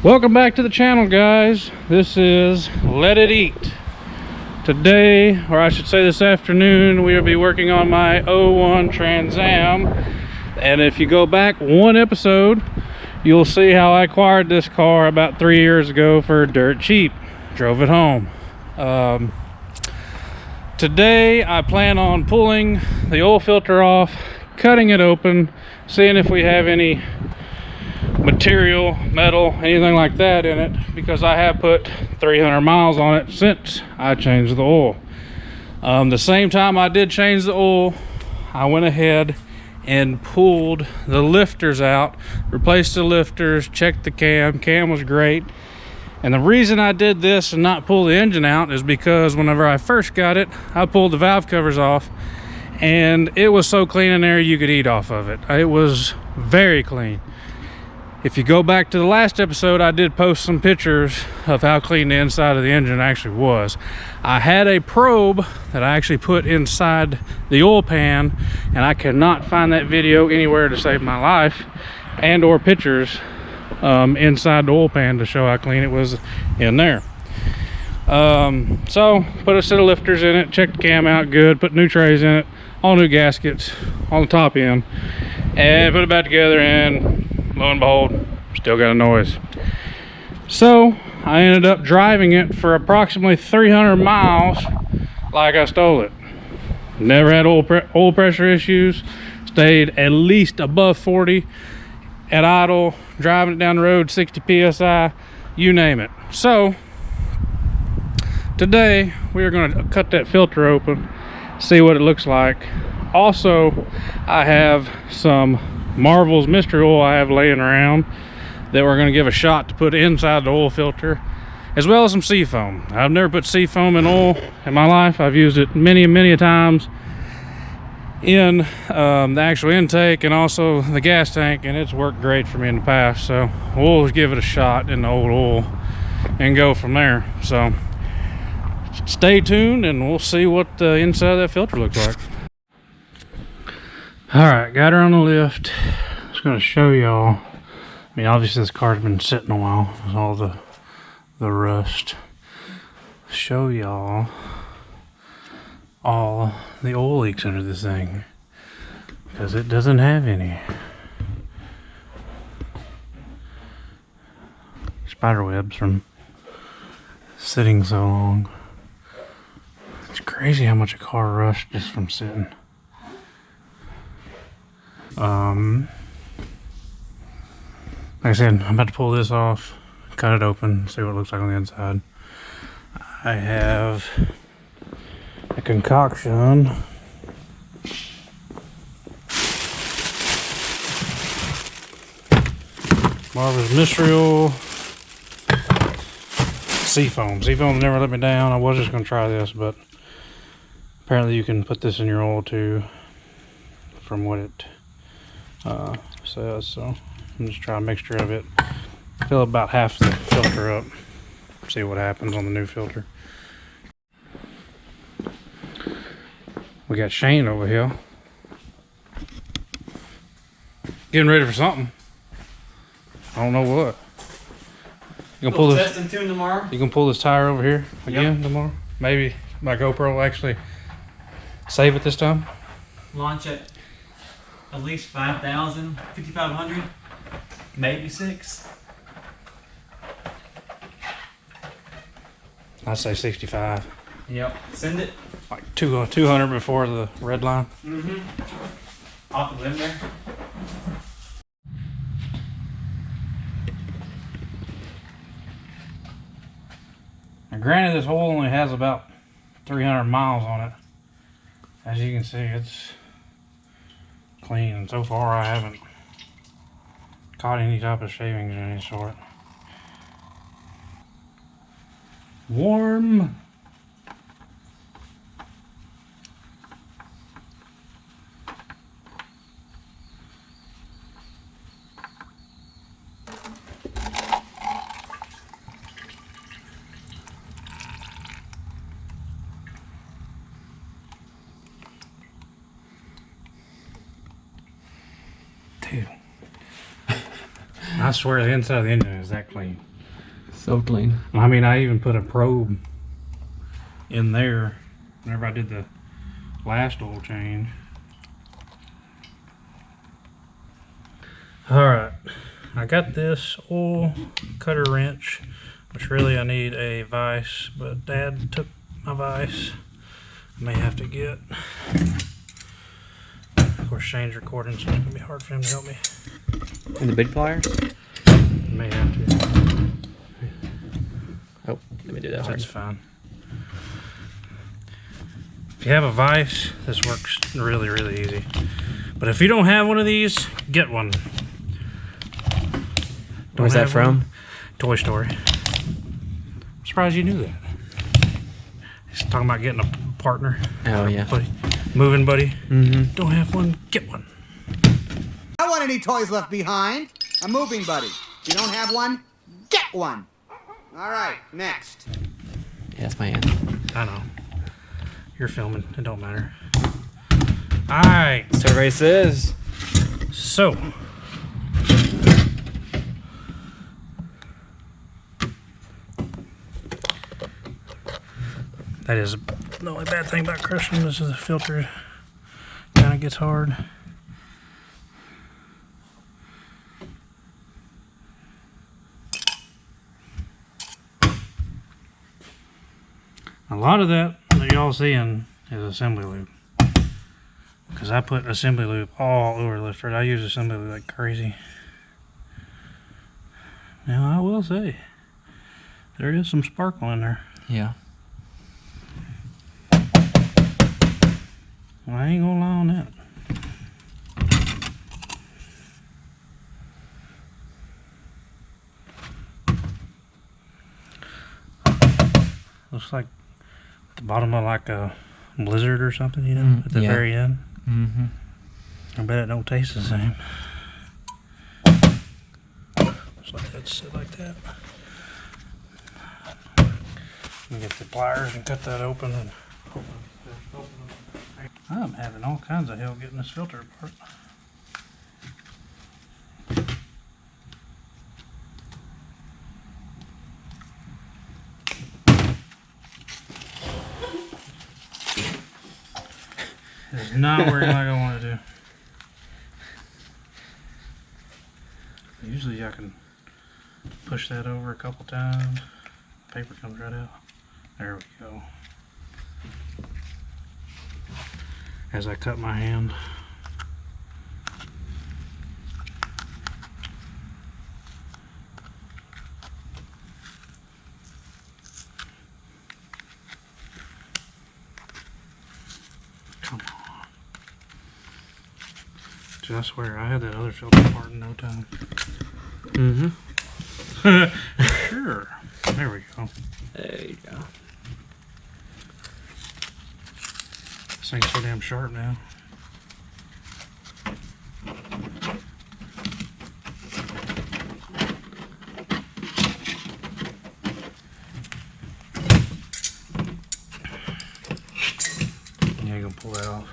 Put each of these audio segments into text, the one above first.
Welcome back to the channel, guys. This is Let It Eat. Today, or I should say this afternoon, we will be working on my 01 Trans Am. And if you go back one episode, you'll see how I acquired this car about 3 years ago for dirt cheap. Drove it home. Today I plan on pulling the oil filter off, cutting it open, seeing if we have any material, metal, anything like that in it, because I have put 300 miles on it since I changed the oil. The same time I did change the oil, I went ahead and pulled the lifters out, replaced the lifters, checked the cam was great. And the reason I did this and not pull the engine out is because whenever I first got it, I pulled the valve covers off and it was so clean in there you could eat off of it. It was very clean. If you go back to the last episode, I did post some pictures of how clean the inside of the engine actually was. I had a probe that I actually put inside the oil pan, and I cannot find that video anywhere to save my life, and or pictures inside the oil pan to show how clean it was in there. So put a set of lifters in it, checked the cam out good, put new trays in it, all new gaskets on the top end, and put it back together, and lo and behold, still got a noise. So I ended up driving it for approximately 300 miles like I stole it. Never had oil pressure issues, stayed at least above 40 at idle, driving it down the road 60 psi, you name it. So today we are going to cut that filter open, see what it looks like. Also, I have some Marvel's mystery oil I have laying around that we're going to give a shot to put inside the oil filter, as well as some Seafoam. I've never put Seafoam in oil in my life. I've used it many times in the actual intake and also the gas tank, and it's worked great for me in the past. So we'll give it a shot in the old oil and go from there. So stay tuned and we'll see what the inside of that filter looks like. All right, got her on the lift. Just gonna show y'all. I mean, obviously this car's been sitting a while with all the rust. Show y'all all the oil leaks under this thing, because it doesn't have any. Spider webs from sitting so long. It's crazy how much a car rusts just from sitting. Like I said, I'm about to pull this off, cut it open, see what it looks like on the inside. I have a concoction. Marvel's mystery oil. Seafoam. Seafoam never let me down. I was just going to try this, but apparently you can put this in your oil too, from what it says. So I'm just trying a mixture of it. Fill about half the filter up. See what happens on the new filter. We got Shane over here getting ready for something. I don't know what. You gonna pull this? Test and tune tomorrow. You gonna pull this tire over here again tomorrow? Maybe my GoPro will actually save it this time. Launch at least 5,000, 5,500, maybe 6. I'd say 65. Yep. Send it. Like 200 before the red line. Off the limb there. Now, granted, this hole only has about 300 miles on it. As you can see, it's clean, and so far I haven't caught any type of shavings of any sort. Warm. Dude. I swear the inside of the engine is that clean. So clean. I mean, I even put a probe in there whenever I did the last oil change. Alright, I got this oil cutter wrench, which really I need a vise, but Dad took my vise. I may have to get, of course Shane's recording, so it's going to be hard for him to help me. And the big pliers? May have to. Oh, let me do that. That's fine. If you have a vise, this works really, really easy. But if you don't have one of these, get one. Where's that from? One? Toy Story. I'm surprised you knew that. He's talking about getting a partner. Oh, yeah. Buddy. Moving buddy. Mm-hmm. Don't have one, get one. I don't want any toys left behind. A moving buddy. If you don't have one, get one. All right, next. Yeah, that's my hand. I know. You're filming. It don't matter. All right. Survey says. So. That is the only bad thing about crushing this is the filter kind of gets hard. A lot of that y'all seeing is assembly lube. Because I put assembly lube all over the lifter. I use assembly lube like crazy. Now I will say, there is some sparkle in there. Yeah. Well, I ain't gonna lie on that. Looks like the bottom of like a blizzard or something, you know, at the very end. Mm-hmm. I bet it don't taste the same. Just like that, sit like that. And get the pliers and cut that open and open. I'm having all kinds of hell getting this filter apart. It's not working like I want it to. Usually I can push that over a couple times. Paper comes right out. There we go. As I cut my hand. Come on. Dude, I swear, I had that other filter apart in no time. Mm-hmm. Sure. There we go. There you go. This thing's so damn sharp now. Yeah, you're gonna pull that off.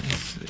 Let's see.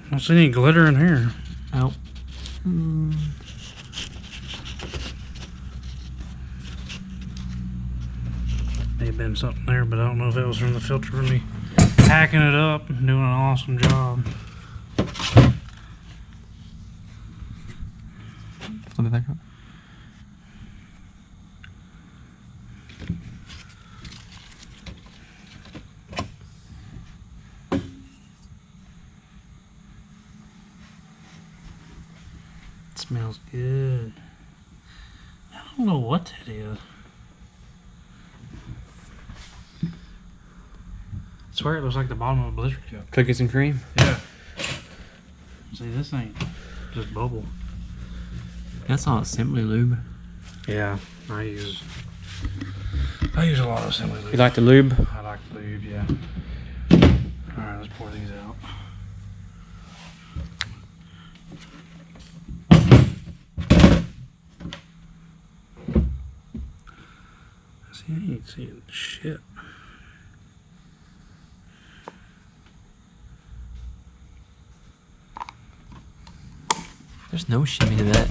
I don't see any glitter in here. Oh. May have been something there, but I don't know if it was from the filter for me hacking it up and doing an awesome job. Flip it back up. It smells good. I don't know what that is. I swear it looks like the bottom of a blizzard cup. Cookies and cream. Yeah. See, this ain't just bubble. That's all assembly lube. Yeah, I use a lot of assembly lube. You like the lube? I like the lube, yeah. Alright, let's pour these out. You ain't seeing shit. There's no shimmy to that.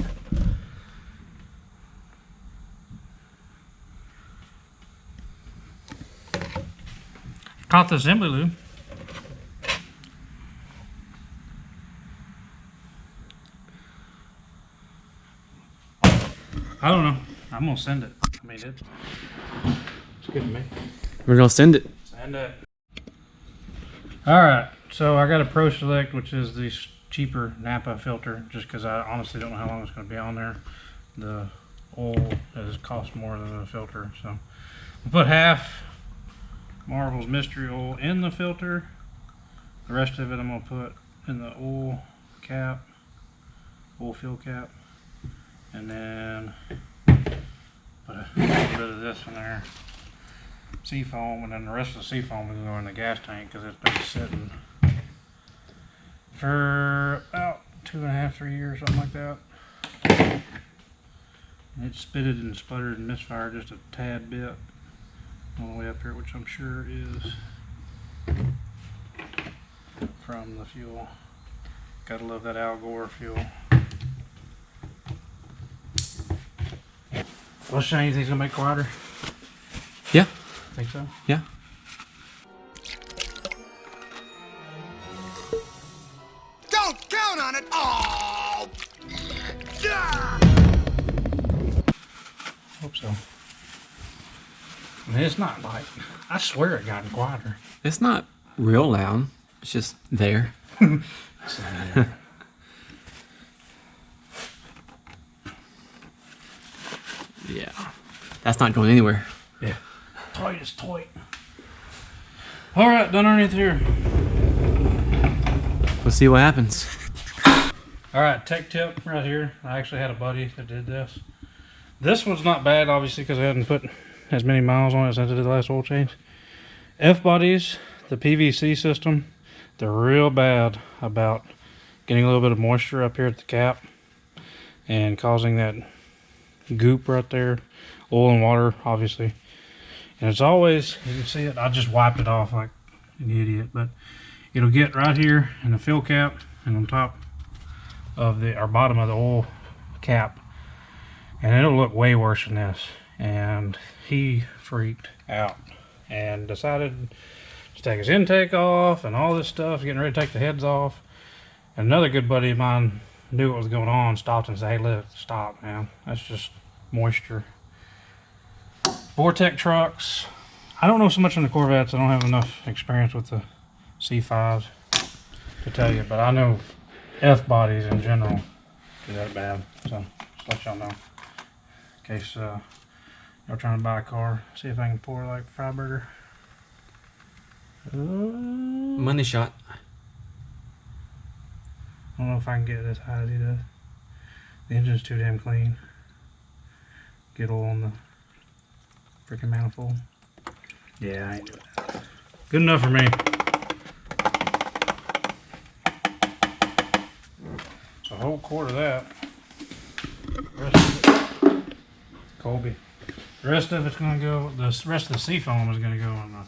Caught the assembly lube. I don't know. I'm gonna send it. I mean, it's good to me. We're gonna send it. Send it. All right. So I got a Pro Select, which is the cheaper Napa filter, just because I honestly don't know how long it's going to be on there. The oil has cost more than the filter, so I'll put half Marvel's Mystery Oil in the filter. The rest of it I'm going to put in the oil cap, oil fill cap, and then put a little bit of this in there, Seafoam, and then the rest of the Seafoam is going to go in the gas tank because it's been sitting for about 2.5, 3 years, something like that. And it spitted and sputtered and misfired just a tad bit on the way up here, which I'm sure is from the fuel. Gotta love that Al Gore fuel. Well, Shane, you think it's gonna make quieter? Yeah. Think so? Yeah. Don't count on it. Oh! Yeah! Hope so. I mean, it's not like, I swear it got quieter. It's not real loud. It's just there. Yeah. That's not going anywhere. Yeah. Tight is tight. All right, done underneath here. We'll see what happens. All right, tech tip right here. I actually had a buddy that did this. This one's not bad, obviously, because I hadn't put as many miles on it since I did the last oil change. F-bodies, the PVC system, they're real bad about getting a little bit of moisture up here at the cap and causing that goop right there. Oil and water, obviously. And it's always, you can see it, I just wiped it off like an idiot, but it'll get right here in the fill cap and on top of the, or bottom of the oil cap, and it'll look way worse than this. And he freaked out and decided to take his intake off and all this stuff, getting ready to take the heads off. And another good buddy of mine knew what was going on, stopped and said, "Hey, look, stop, man. That's just moisture." Vortec trucks. I don't know so much on the Corvettes. I don't have enough experience with the C5s to tell you, but I know F-bodies in general do that bad. So just let y'all know. In case y'all trying to buy a car, see if I can pour like Freiburger. Money shot. I don't know if I can get it as high as he does. The engine's too damn clean. Get oil on the freaking manifold. Yeah, I ain't doing that. Good enough for me. So a whole quart of that. The rest of it, Colby. The rest of it's gonna go, the rest of the Seafoam is gonna go in the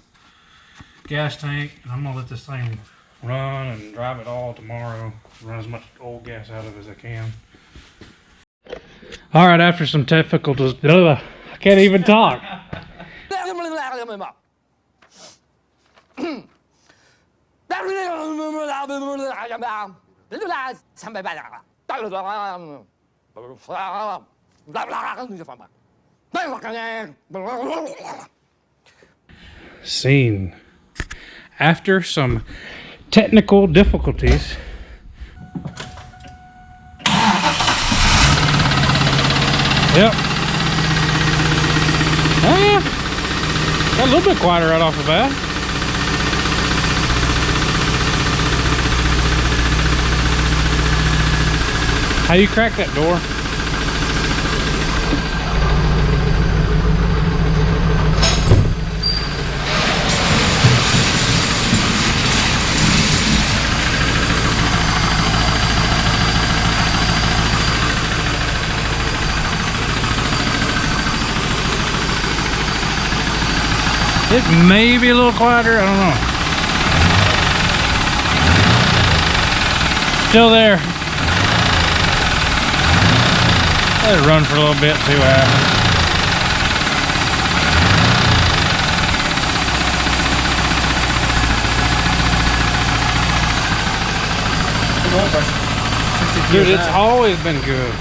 gas tank. And I'm gonna let this thing run and drive it all tomorrow. Run as much old gas out of it as I can. All right, after some difficulties, I can't even talk. Scene. After some technical difficulties, yep. Got a little bit quieter right off the bat. How do you crack that door? It may be a little quieter, I don't know. Still there. Let it run for a little bit, see what happens. Dude, it's always been good.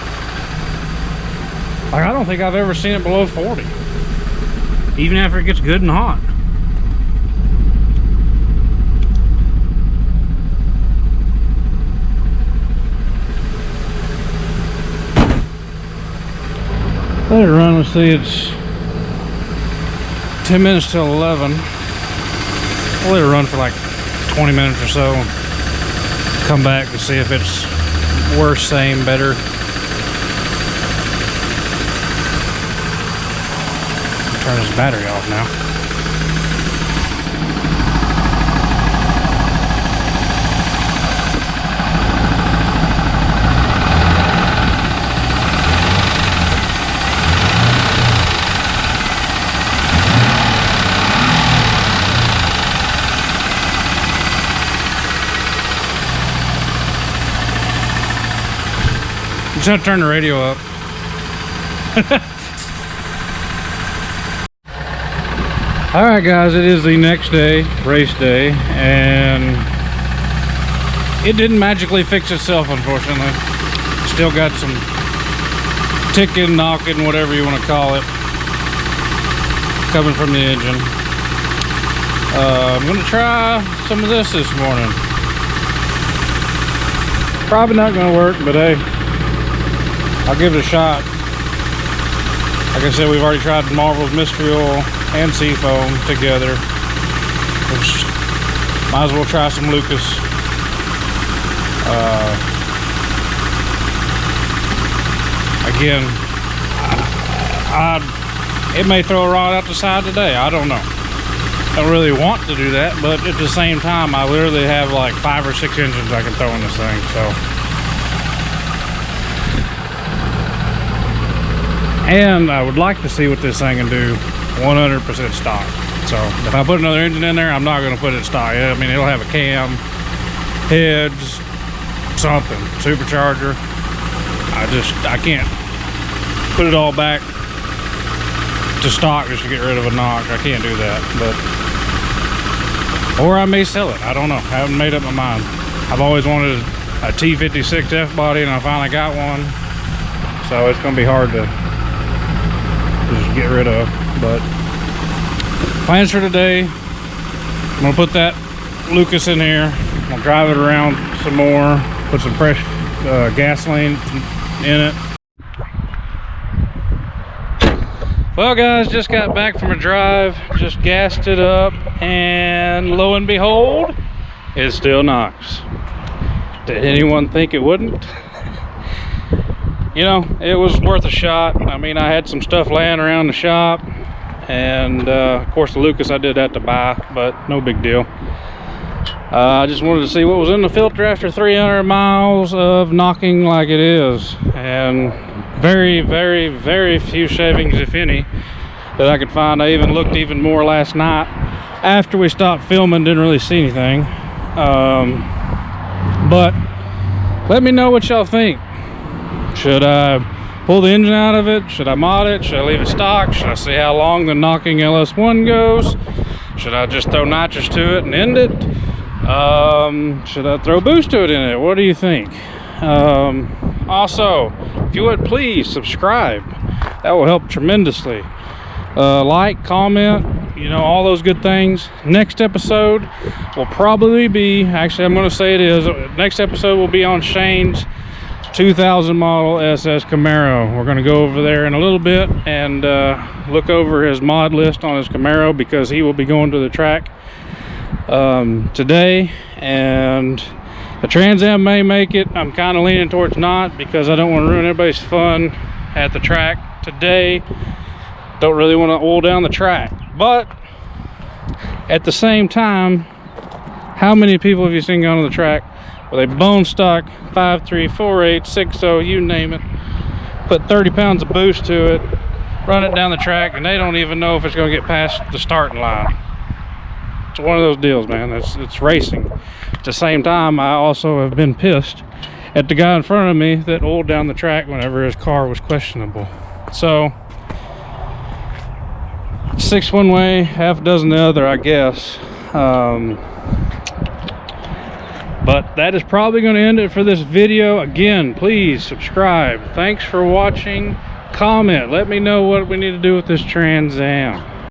Like, I don't think I've ever seen it below 40. Even after it gets good and hot. Let it run, let's see, it's 10 minutes till 11. I'll let it run for like 20 minutes or so. Come back to see if it's worse, same, better. Turn his battery off now. Just have to turn the radio up. Alright guys, it is the next day, race day, and it didn't magically fix itself, unfortunately. Still got some ticking, knocking, whatever you want to call it, coming from the engine. I'm going to try some of this morning. Probably not going to work, but hey, I'll give it a shot. Like I said, we've already tried Marvel's Mystery Oil and Seafoam together. Which, might as well try some Lucas. Again, it may throw a rod out the side today. I don't know. I don't really want to do that, but at the same time, I literally have like 5 or 6 engines I can throw in this thing. So. And I would like to see what this thing can do 100% stock. So if I put another engine in there, I'm not going to put it stock. I mean, it'll have a cam, heads, something, supercharger. I can't put it all back to stock just to get rid of a knock. I can't do that. Or I may sell it. I don't know. I haven't made up my mind. I've always wanted a T56 F body, and I finally got one. So it's going to be hard to just get rid of. But plans for today, I'm gonna put that Lucas in here. I'm gonna drive it around some more, put some fresh gasoline in it. Well guys, just got back from a drive, just gassed it up, and lo and behold, it still knocks. Did anyone think it wouldn't? You know, it was worth a shot. I mean, I had some stuff laying around the shop, and of course the Lucas I did have to buy, but no big deal. I just wanted to see what was in the filter after 300 miles of knocking like it is, and very, very, very few shavings, if any, that I could find. I even looked even more last night after we stopped filming, didn't really see anything. But let me know what y'all think. Should I pull the engine out of it? Should I mod it? Should I leave it stock? Should I see how long the knocking LS1 goes? Should I just throw nitrous to it and end it? Should I throw boost to it in it? What do you think? Also, if you would please subscribe, that will help tremendously. Like, comment, you know, all those good things. Next episode will probably be, actually I'm going to say it is, next episode will be on Shane's 2000 model SS Camaro. We're going to go over there in a little bit and look over his mod list on his Camaro, because he will be going to the track today, and the Trans Am may make it. I'm kind of leaning towards not, because I don't want to ruin everybody's fun at the track today. Don't really want to oil down the track, but at the same time, how many people have you seen go on the track with a bone stock 5.3, 4.8, 6.0, you name it, put 30 pounds of boost to it, run it down the track, and they don't even know if it's going to get past the starting line. It's one of those deals, man. It's racing. At the same time, I also have been pissed at the guy in front of me that oiled down the track whenever his car was questionable. So 6 one way, half a dozen the other, I guess. But that is probably going to end it for this video. Again, please subscribe. Thanks for watching. Comment. Let me know what we need to do with this Trans Am.